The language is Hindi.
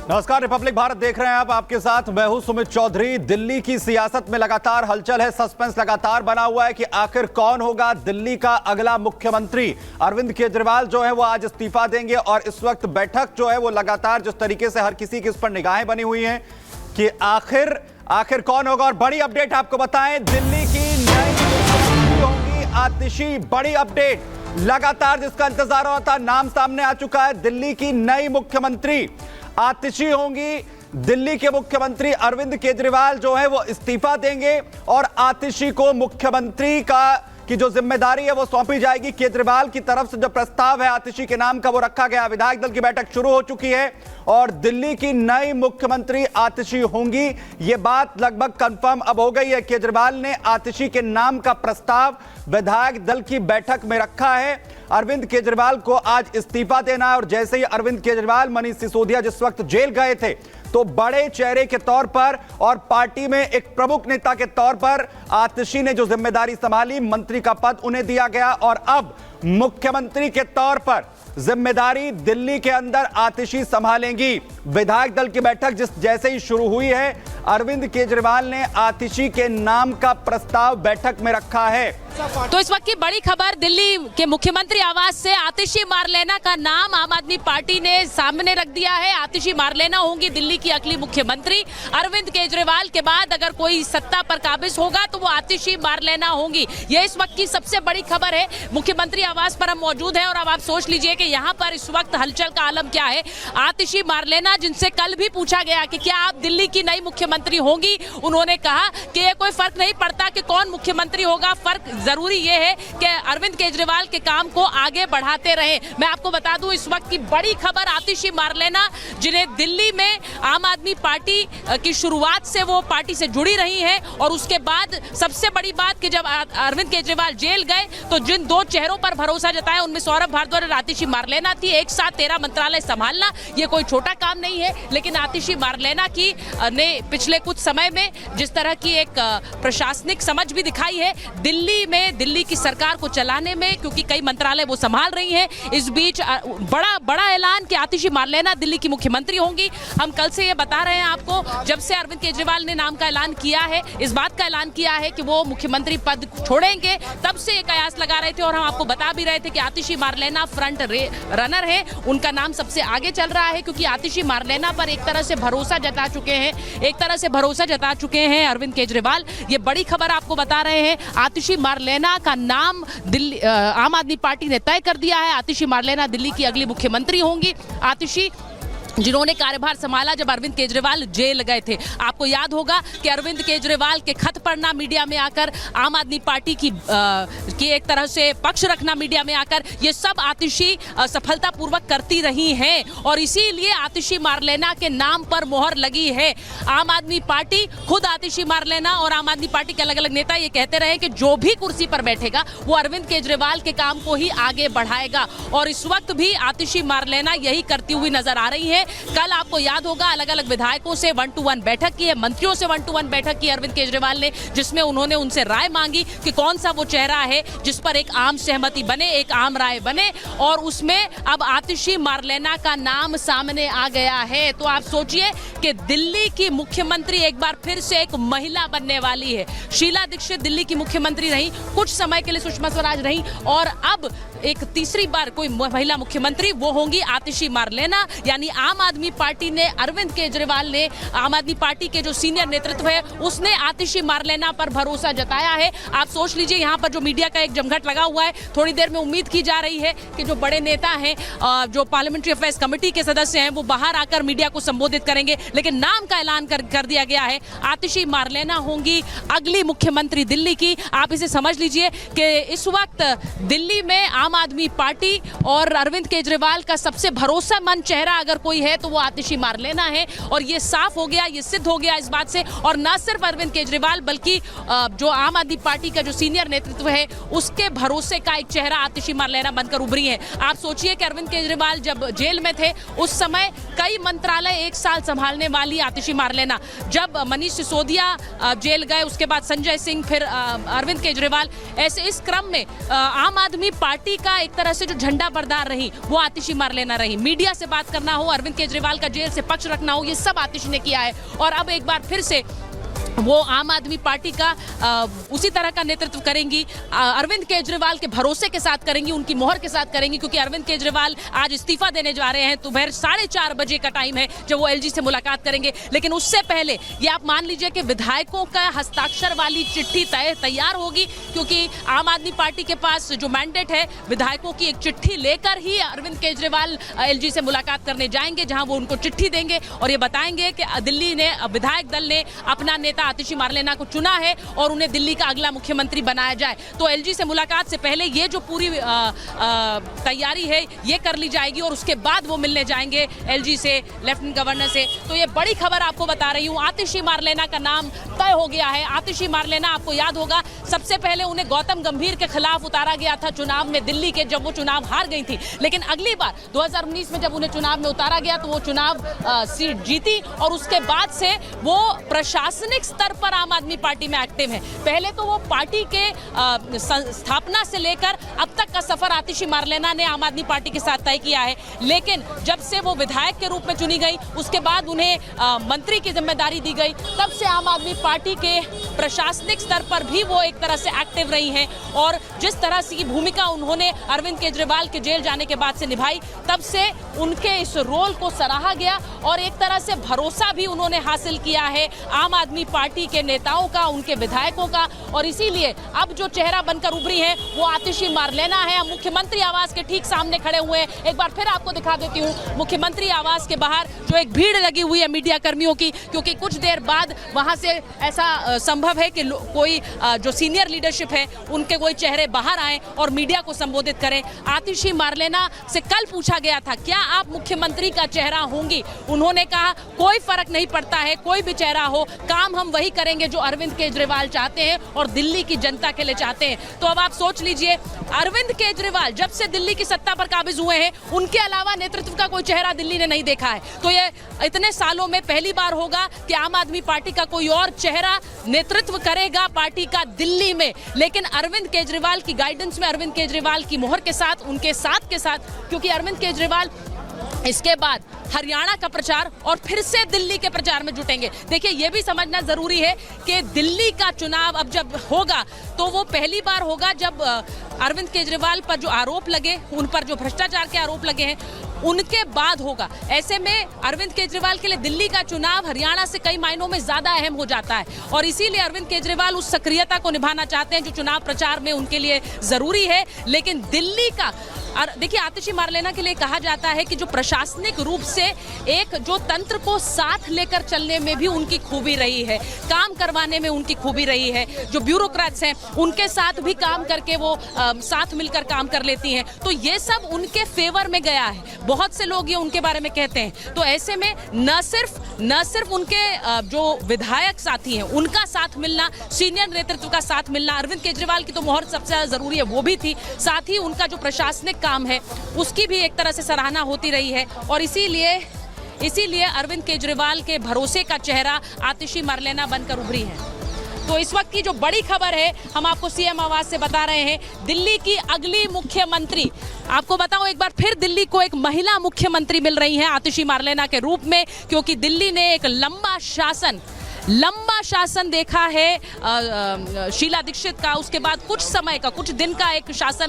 नमस्कार, रिपब्लिक भारत देख रहे हैं आप। आपके साथ मैं हूं सुमित चौधरी। दिल्ली की सियासत में लगातार हलचल है, सस्पेंस लगातार बना हुआ है कि आखिर कौन होगा दिल्ली का अगला मुख्यमंत्री। अरविंद केजरीवाल जो है वो आज इस्तीफा देंगे और इस वक्त बैठक जो है वो लगातार जिस तरीके से हर किसी की इस पर निगाहें बनी हुई हैं कि आखिर कौन होगा। और बड़ी अपडेट आपको बताएं, दिल्ली की नई मुख्यमंत्री होंगी आतिशी। बड़ी अपडेट, लगातार जिसका इंतजार हो रहा था नाम सामने आ चुका है। दिल्ली की नई मुख्यमंत्री आतिशी होंगी। दिल्ली के मुख्यमंत्री अरविंद केजरीवाल जो है वो इस्तीफा देंगे और आतिशी को मुख्यमंत्री की जो जिम्मेदारी है वो सौंपी जाएगी। केजरीवाल की तरफ से जो प्रस्ताव है आतिशी के नाम का वो रखा गया। विधायक दल की बैठक शुरू हो चुकी है और दिल्ली की नई मुख्यमंत्री आतिशी होंगी, ये बात लगभग कंफर्म अब हो गई है। केजरीवाल ने आतिशी के नाम का प्रस्ताव विधायक दल की बैठक में रखा है। अरविंद केजरीवाल को आज इस्तीफा देना है और जैसे ही अरविंद केजरीवाल, मनीष सिसोदिया जिस वक्त जेल गए थे तो बड़े चेहरे के तौर पर और पार्टी में एक प्रमुख नेता के तौर पर आतिशी ने जो जिम्मेदारी संभाली, मंत्री का पद उन्हें दिया गया और अब मुख्यमंत्री के तौर पर जिम्मेदारी दिल्ली के अंदर आतिशी संभालेंगी। विधायक दल की बैठक जैसे ही शुरू हुई है, अरविंद केजरीवाल ने आतिशी के नाम का प्रस्ताव बैठक में रखा है। तो इस वक्त की बड़ी खबर, दिल्ली के मुख्यमंत्री आवास से आतिशी मारलेना का नाम आम आदमी पार्टी ने सामने रख दिया है। आतिशी मारलेना होंगी दिल्ली की अगली मुख्यमंत्री। अरविंद केजरीवाल के बाद अगर कोई सत्ता पर काबिज होगा तो वो आतिशी मारलेना होंगी। ये इस वक्त की सबसे बड़ी खबर है। मुख्यमंत्री आवास पर हम मौजूद हैं और अब आप सोच लीजिए कि यहाँ पर इस वक्त हलचल का आलम क्या है। आतिशी मारलेना, जिनसे कल भी पूछा गया कि क्या आप दिल्ली की नई मुख्यमंत्री होंगी, उन्होंने कहा कि ये कोई फर्क नहीं पड़ता कि कौन मुख्यमंत्री होगा, फर्क जरूरी ये है कि अरविंद केजरीवाल के काम को आगे बढ़ाते रहे। मैं आपको बता दूं इस वक्त की बड़ी खबर, आतिशी मारलेना जिन्हें दिल्ली में आम आदमी पार्टी की शुरुआत से वो पार्टी से जुड़ी रही हैं और उसके बाद सबसे बड़ी बात कि जब अरविंद केजरीवाल जेल गए तो जिन दो चेहरों पर भरोसा जताया उनमें सौरभ भारद्वाज और आतिशी मारलेना थी। एक साथ 13 मंत्रालय संभालना ये कोई छोटा काम नहीं है, लेकिन आतिशी मारलेना की ने पिछले कुछ समय में जिस तरह की एक प्रशासनिक समझ भी दिखाई है दिल्ली में, दिल्ली की सरकार को चलाने में, क्योंकि कई मंत्रालय वो संभाल रही हैं। इस बीच बड़ा ऐलान कि आतिशी मारलेना दिल्ली की मुख्यमंत्री होंगी। हम कल से ये बता रहे हैं आपको, जब से अरविंद केजरीवाल ने नाम का ऐलान किया है, इस बात का ऐलान किया है कि वो मुख्यमंत्री पद छोड़ेंगे, तब से ये कयास लगा रहे थे और हम आपको बता भी रहे थे कि आतिशी मारलेना फ्रंट रनर है, उनका नाम सबसे आगे चल रहा है, क्योंकि आतिशी मारलेना पर एक तरह से भरोसा जता चुके हैं अरविंद केजरीवाल। ये बड़ी खबर आपको बता रहे हैं। आतिशी मारलेना का नाम दिल्ली आम आदमी पार्टी ने तय कर दिया है। आतिशी मारलेना दिल्ली की अगली मुख्यमंत्री होंगी। आतिशी जिन्होंने कार्यभार संभाला जब अरविंद केजरीवाल जेल गए थे। आपको याद होगा कि अरविंद केजरीवाल के खत पढ़ना मीडिया में आकर, आम आदमी पार्टी की एक तरह से पक्ष रखना मीडिया में आकर, ये सब आतिशी सफलतापूर्वक करती रही हैं और इसीलिए आतिशी मारलेना के नाम पर मोहर लगी है। आम आदमी पार्टी, खुद आतिशी मारलेना और आम आदमी पार्टी के अलग अलग नेता ये कहते रहे कि जो भी कुर्सी पर बैठेगा वो अरविंद केजरीवाल के काम को ही आगे बढ़ाएगा और इस वक्त भी आतिशी मारलेना यही करती हुई नजर आ रही है। कल आपको याद होगा अलग अलग विधायकों से 1-to-1 बैठक की है, मंत्रियों से 1-to-1 बैठक की अरविंद केजरीवाल ने, जिसमें उन्होंने उनसे राय मांगी कि कौन सा वो चेहरा है जिस पर एक आम सहमति बने, एक आम राय बने, और उसमें अब आतिशी मारलेना का नाम सामने आ गया है। तो आप सोचिए कि दिल्ली की मुख्यमंत्री एक बार फिर से एक महिला बनने वाली है। शीला दीक्षित दिल्ली की मुख्यमंत्री रही, कुछ समय के लिए सुषमा स्वराज रही और अब एक तीसरी बार कोई महिला मुख्यमंत्री वो होंगी आतिशी मारलेना। यानी आम आदमी पार्टी ने, अरविंद केजरीवाल ने, आम आदमी पार्टी के जो सीनियर नेतृत्व है उसने आतिशी मारलेना पर भरोसा जताया है। आप सोच लीजिए यहाँ पर जो मीडिया का एक जमघट लगा हुआ है, थोड़ी देर में उम्मीद की जा रही है कि जो बड़े नेता हैं, जो पार्लियामेंट्री अफेयर्स कमेटी के सदस्य हैं, वो बाहर आकर मीडिया को संबोधित करेंगे, लेकिन नाम का ऐलान कर दिया गया है। आतिशी मारलेना होंगी अगली मुख्यमंत्री दिल्ली की। आप इसे समझ लीजिए कि इस वक्त दिल्ली में आम आदमी पार्टी और अरविंद केजरीवाल का सबसे भरोसेमंद चेहरा अगर कोई है तो वो आतिशी मारलेना है और ये साफ हो गया, ये सिद्ध हो गया इस बात से। और न सिर्फ अरविंद केजरीवाल बल्कि जो आम आदमी पार्टी का जो सीनियर नेतृत्व है उसके भरोसे का एक चेहरा आतिशी मारलेना बनकर उभरी है। आप सोचिए कि अरविंद केजरीवाल जब जेल में थे उस समय कई मंत्रालय एक साल संभालने वाली आतिशी मारलेना, जब मनीष सिसोदिया जेल गए उसके बाद संजय सिंह, फिर अरविंद केजरीवाल, ऐसे इस क्रम में आम आदमी पार्टी का एक तरह से जो झंडा बरदार रही वो आतिशी मारलेना रही। मीडिया से बात करना हो, अरविंद केजरीवाल का जेल से पक्ष रखना हो, ये सब आतिशी ने किया है। और अब एक बार फिर से वो आम आदमी पार्टी का उसी तरह का नेतृत्व करेंगी, अरविंद केजरीवाल के भरोसे के साथ करेंगी, उनकी मोहर के साथ करेंगी, क्योंकि अरविंद केजरीवाल आज इस्तीफा देने जा रहे हैं। दोपहर 4:30 बजे का टाइम है जब वो एलजी से मुलाकात करेंगे। लेकिन उससे पहले ये आप मान लीजिए कि विधायकों का हस्ताक्षर वाली चिट्ठी तैयार होगी, क्योंकि आम आदमी पार्टी के पास जो मैंडेट है विधायकों की एक चिट्ठी लेकर ही अरविंद केजरीवाल एलजी से मुलाकात करने जाएंगे, जहां वो उनको चिट्ठी देंगे और ये बताएंगे कि दिल्ली ने विधायक दल ने अपना नेता आतिशी मारलेना को चुना है और उन्हें दिल्ली का अगला मुख्यमंत्री बनाया जाए। तो एलजी से मुलाकात से पहले ये जो पूरी तैयारी है ये कर ली जाएगी और उसके बाद वो मिलने जाएंगे एलजी से, लेफ्टिनेंट गवर्नर से। तो ये बड़ी खबर आपको बता रही हूँ, आतिशी मारलेना का नाम तय हो गया है। आतिशी मारलेना, आपको याद होगा सबसे पहले उन्हें गौतम गंभीर के खिलाफ उतारा गया था चुनाव में दिल्ली के, जब वो चुनाव हार गई थी। लेकिन अगली बार 2019 में जब उन्हें चुनाव में उतारा गया तो वो चुनाव सीट जीती और उसके बाद से वो प्रशासनिक स्तर पर आम आदमी पार्टी में एक्टिव है। पहले तो वो पार्टी के स्थापना से लेकर अब तक का सफर आतिशी मारलेना ने आम आदमी पार्टी के साथ तय किया है। लेकिन जब से वो विधायक के रूप में चुनी गई उसके बाद उन्हें मंत्री की जिम्मेदारी दी गई, तब से आम आदमी पार्टी के प्रशासनिक स्तर पर भी वो एक तरह से एक्टिव रही हैं। और जिस तरह से की भूमिका उन्होंने अरविंद केजरीवाल के जेल जाने के बाद से निभाई, तब से उनके इस रोल को सराहा गया और एक तरह से भरोसा भी उन्होंने हासिल किया है आम आदमी पार्टी के नेताओं का, उनके विधायकों का। और इसीलिए अब जो चेहरा बनकर उभरी है वो आतिशी मारलेना है। अब मुख्यमंत्री आवास के ठीक सामने खड़े हुए हैं। एक बार फिर आपको दिखा देती हूँ मुख्यमंत्री आवास के बाहर जो एक भीड़ लगी हुई है मीडिया कर्मियों की, क्योंकि कुछ देर बाद वहां से ऐसा संभव है कि कोई जो सीनियर लीडरशिप है उनके कोई चेहरे बाहर आए और मीडिया को संबोधित करें। आतिशी मारलेना से कल पूछा गया था क्या आप मुख्यमंत्री का चेहरा होंगी, उन्होंने कहा कोई फर्क नहीं पड़ता है, कोई भी चेहरा हो, काम हम वही करेंगे जो अरविंद केजरीवाल चाहते हैं और दिल्ली की जनता के लिए चाहते हैं। तो अब आप सोच लीजिए, अरविंद केजरीवाल जब से दिल्ली की सत्ता पर काबिज हुए हैं उनके अलावा नेतृत्व का कोई चेहरा दिल्ली ने नहीं देखा है। तो ये इतने सालों में पहली बार होगा कि आम आदमी पार्टी का कोई और चेहरा नेतृत्व करेगा पार्टी का दिल्ली में। लेकिन अरविंद केजरीवाल की गाइडेंस में, अरविंद केजरीवाल की मोहर के साथ, उनके साथ के साथ, क्योंकि अरविंद केजरीवाल इसके बाद हरियाणा का प्रचार और फिर से दिल्ली के प्रचार में जुटेंगे। देखिए ये भी समझना जरूरी है कि दिल्ली का चुनाव अब जब होगा तो वो पहली बार होगा जब अरविंद केजरीवाल पर जो आरोप लगे, उन पर जो भ्रष्टाचार के आरोप लगे हैं, उनके बाद होगा। ऐसे में अरविंद केजरीवाल के लिए दिल्ली का चुनाव हरियाणा से कई मायनों में ज्यादा अहम हो जाता है और इसीलिए अरविंद केजरीवाल उस सक्रियता को निभाना चाहते हैं जो चुनाव प्रचार में उनके लिए जरूरी है। लेकिन दिल्ली का, और देखिए आतिशी मारलेना के लिए कहा जाता है कि जो प्रशासनिक रूप से एक जो तंत्र को साथ लेकर चलने में भी उनकी खूबी रही है, काम करवाने में उनकी खूबी रही है। जो ब्यूरोक्रेट्स हैं उनके साथ भी काम करके वो साथ मिलकर काम कर लेती हैं। तो ये सब उनके फेवर में गया है। बहुत से लोग ये उनके बारे में कहते हैं। तो ऐसे में न सिर्फ उनके जो विधायक साथी हैं उनका साथ मिलना, सीनियर नेतृत्व का साथ मिलना, अरविंद केजरीवाल की तो मोहर सबसे ज्यादा जरूरी है, वो भी थी, साथ ही उनका जो प्रशासनिक काम है उसकी भी एक तरह से सराहना होती रही है। और इसीलिए अरविंद केजरीवाल के भरोसे का चेहरा आतिशी मारलेना बनकर उभरी है। तो इस वक्त की जो बड़ी खबर है हम आपको सीएम आवास से बता रहे हैं, दिल्ली की अगली मुख्यमंत्री, आपको बताऊं एक बार फिर दिल्ली को एक महिला मुख्यमंत्री मिल रही है आतिशी मारलेना के रूप में, क्योंकि दिल्ली ने एक लंबा शासन देखा है शीला दीक्षित का, उसके बाद कुछ दिन का एक शासन